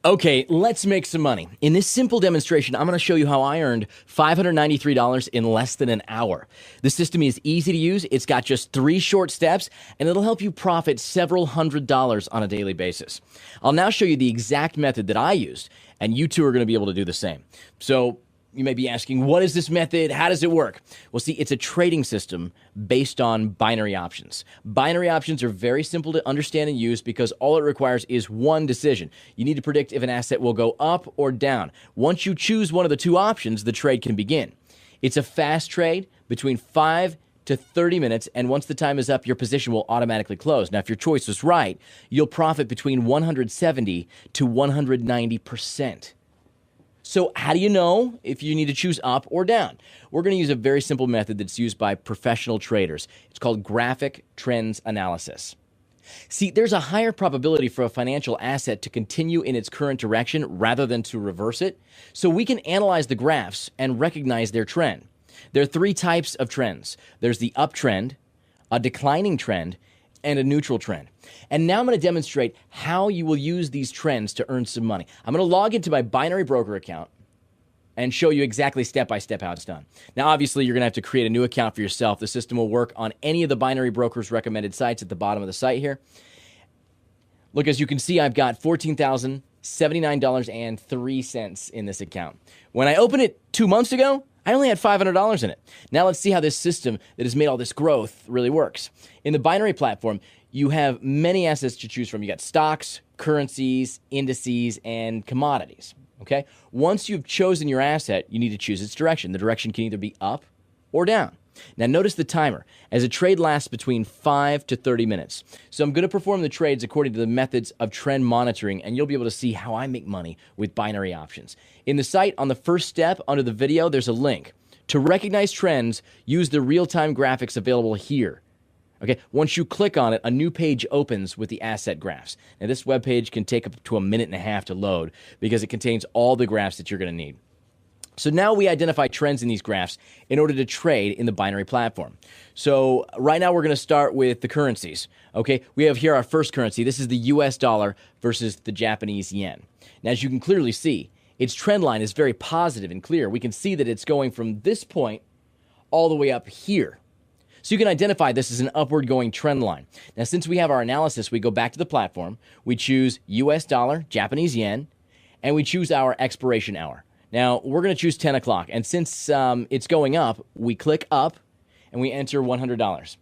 Okay, let's make some money. In this simple demonstration, I'm going to show you how I earned $593 in less than an hour. The system is easy to use, it's got just 3 short steps, and it'll help you profit several $100s on a daily basis. I'll now show you the exact method that I used, and you too are going to be able to do the same. So, you may be asking, what is this method? How does it work? Well, see, it's a trading system based on binary options. Binary options are very simple to understand and use because all it requires is one decision. You need to predict if an asset will go up or down. Once you choose one of the 2 options, the trade can begin. It's a fast trade between 5 to 30 minutes, and once the time is up, your position will automatically close. Now, if your choice was right, you'll profit between 170 to 190%. So how do you know if you need to choose up or down? We're going to use a very simple method that's used by professional traders. It's called graphic trends analysis. See, there's a higher probability for a financial asset to continue in its current direction rather than to reverse it. So we can analyze the graphs and recognize their trend. There are 3 types of trends. There's the uptrend, a declining trend, and a neutral trend. And now I'm going to demonstrate how you will use these trends to earn some money. I'm going to log into my binary broker account and show you exactly step by step how it's done. Now, obviously, you're going to have to create a new account for yourself. The system will work on any of the binary brokers recommended sites at the bottom of the site here. Look, as you can see, I've got $14,079.03 in this account. When I opened it 2 months ago, I only had $500 in it. Now let's see how this system that has made all this growth really works. In the binary platform, you have many assets to choose from. You got stocks, currencies, indices, and commodities. Okay? Once you've chosen your asset, you need to choose its direction. The direction can either be up or down. Now notice the timer, as a trade lasts between 5 to 30 minutes. So I'm going to perform the trades according to the methods of trend monitoring, and you'll be able to see how I make money with binary options. In the site, on the first step under the video, there's a link. To recognize trends, use the real-time graphics available here. Okay, once you click on it, a new page opens with the asset graphs. Now this web page can take up to 1.5 minutes to load because it contains all the graphs that you're going to need. So now we identify trends in these graphs in order to trade in the binary platform. So right now we're going to start with the currencies. Okay, we have here our first currency. This is the US dollar versus the Japanese yen. Now, as you can clearly see, its trend line is very positive and clear. We can see that it's going from this point all the way up here. So you can identify this as an upward going trend line. Now, since we have our analysis, we go back to the platform, we choose US dollar, Japanese yen, and we choose our expiration hour. Now, we're going to choose 10 o'clock, and since it's going up, we click up, and we enter $100.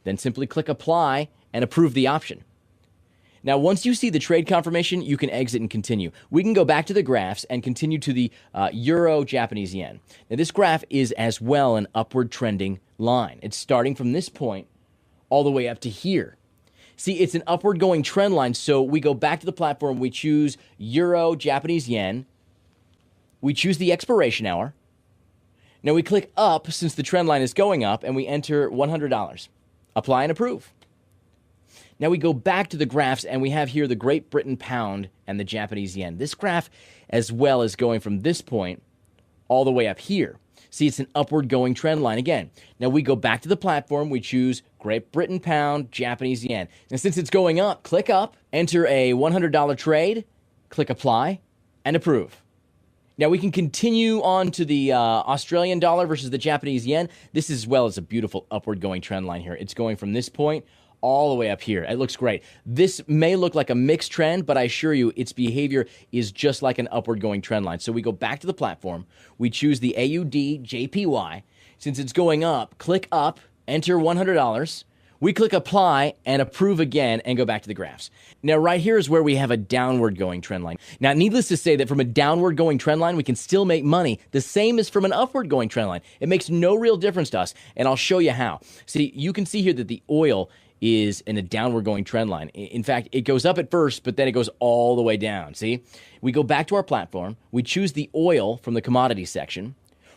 Then simply click Apply and approve the option. Now, once you see the trade confirmation, you can exit and continue. We can go back to the graphs and continue to the Euro-Japanese yen. Now, this graph is as well an upward trending line. It's starting from this point all the way up to here. See, it's an upward going trend line, so we go back to the platform, we choose Euro-Japanese yen, we choose the expiration hour. Now we click up since the trend line is going up, and we enter $100. Apply and approve. Now we go back to the graphs, and we have here the Great Britain pound and the Japanese yen. This graph as well is going from this point all the way up here. See, it's an upward going trend line again. Now we go back to the platform, we choose Great Britain pound, Japanese yen. And since it's going up, click up, enter a $100 trade, click apply, and approve. Now we can continue on to the Australian dollar versus the Japanese yen. This as well is a beautiful upward going trend line here. It's going from this point all the way up here. It looks great. This may look like a mixed trend, but I assure you its behavior is just like an upward going trend line. So we go back to the platform. We choose the AUD JPY. Since it's going up, click up, enter $100. We click apply and approve again and go back to the graphs. Now, right here is where we have a downward going trend line. Now, needless to say that from a downward going trend line, we can still make money the same as from an upward going trend line. It makes no real difference to us, and I'll show you how. See, you can see here that the oil is in a downward going trend line. In fact, it goes up at first, but then it goes all the way down. See, we go back to our platform. We choose the oil from the commodity section.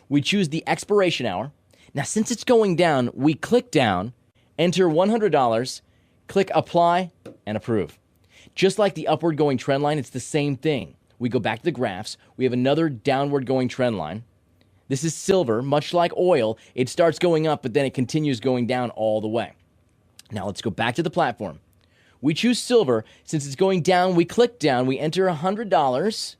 We choose the expiration hour. Now, since it's going down, we click down, enter $100, click apply, and approve. Just like the upward going trend line, it's the same thing. We go back to the graphs. We have another downward going trend line. This is silver, much like oil. It starts going up, but then it continues going down all the way. Now let's go back to the platform. We choose silver. Since it's going down, we click down, we enter $100,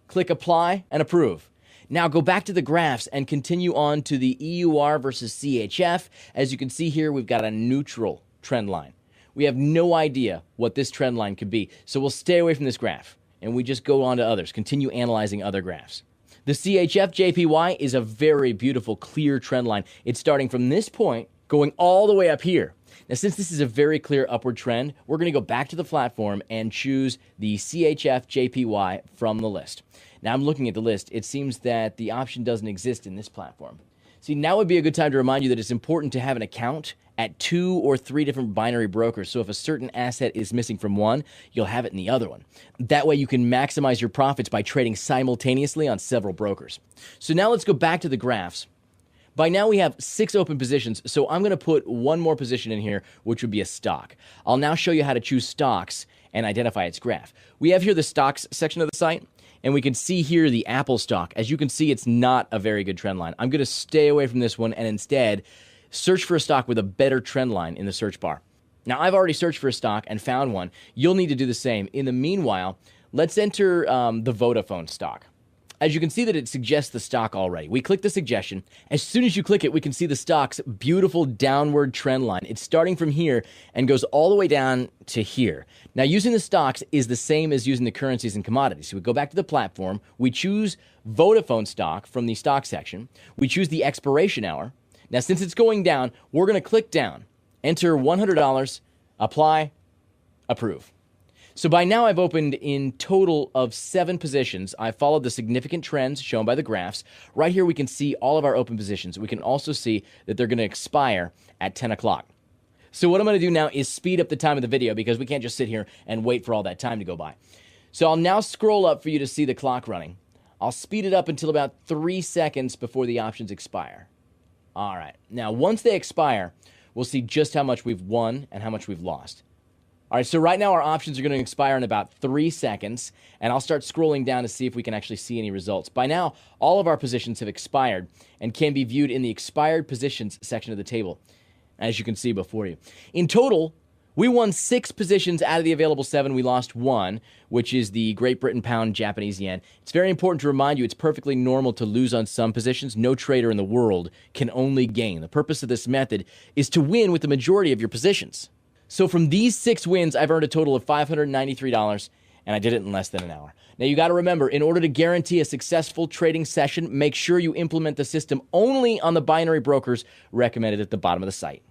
click apply, and approve. Now go back to the graphs and continue on to the EUR versus CHF. As you can see here, we've got a neutral trend line. We have no idea what this trend line could be, so we'll stay away from this graph, and we just go on to others, continue analyzing other graphs. The CHF JPY is a very beautiful, clear trend line. It's starting from this point, going all the way up here. Now, since this is a very clear upward trend, we're going to go back to the platform and choose the CHF JPY from the list. Now, I'm looking at the list. It seems that the option doesn't exist in this platform. See, now would be a good time to remind you that it's important to have an account at 2 or 3 different binary brokers. So if a certain asset is missing from one, you'll have it in the other one. That way you can maximize your profits by trading simultaneously on several brokers. So now let's go back to the graphs. By now we have 6 open positions, so I'm going to put one more position in here, which would be a stock. I'll now show you how to choose stocks and identify its graph. We have here the stocks section of the site, and we can see here the Apple stock. As you can see, it's not a very good trend line. I'm going to stay away from this one and instead search for a stock with a better trend line in the search bar. Now, I've already searched for a stock and found one. You'll need to do the same. In the meanwhile, let's enter the Vodafone stock. As you can see that it suggests the stock already. We click the suggestion. As soon as you click it, we can see the stock's beautiful downward trend line. It's starting from here and goes all the way down to here. Now, using the stocks is the same as using the currencies and commodities. So we go back to the platform. We choose Vodafone stock from the stock section. We choose the expiration hour. Now, since it's going down, we're going to click down, enter $100, apply, approve. So by now I've opened in total of 7 positions. I followed the significant trends shown by the graphs. Right here we can see all of our open positions. We can also see that they're going to expire at 10 o'clock. So what I'm going to do now is speed up the time of the video because we can't just sit here and wait for all that time to go by. So I'll now scroll up for you to see the clock running. I'll speed it up until about 3 seconds before the options expire. All right. Now once they expire, we'll see just how much we've won and how much we've lost. All right, so right now our options are going to expire in about 3 seconds, and I'll start scrolling down to see if we can actually see any results. By now, all of our positions have expired and can be viewed in the expired positions section of the table, as you can see before you. In total, we won 6 positions out of the available 7. We lost 1, which is the Great Britain pound Japanese yen. It's very important to remind you it's perfectly normal to lose on some positions. No trader in the world can only gain. The purpose of this method is to win with the majority of your positions. So from these 6 wins, I've earned a total of $593, and I did it in less than an hour. Now, you got to remember, in order to guarantee a successful trading session, make sure you implement the system only on the binary brokers recommended at the bottom of the site.